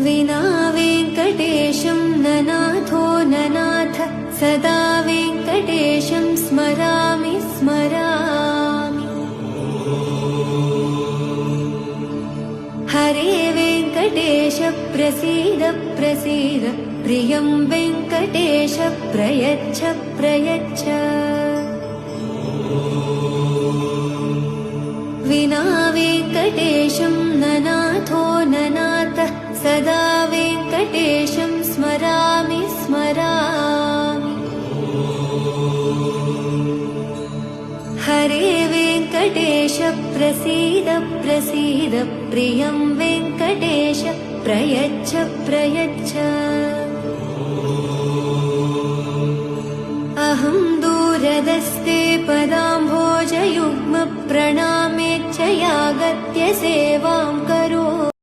विना वेङ्कटेशं ननाथो ननाथ सदा वेङ्कटेशं स्मरामि स्मरामि। हरे वेङ्कटेश प्रसीद प्रसीद प्रियं वेङ्कटेश प्रयच्छ प्रयच्छ। विना वेङ्कटेशं ननाथो ननाथ सदा वेङ्कटेशं स्मरामि स्मरामि। हरे वेङ्कटेश प्रसीद प्रसीद प्रियं वेङ्कटेश प्रयच्छ प्रयच्छ। अहं दूरदस्ते पदाम्भोजयुग्म प्रणामेच्छ यागत्य सेवां करो।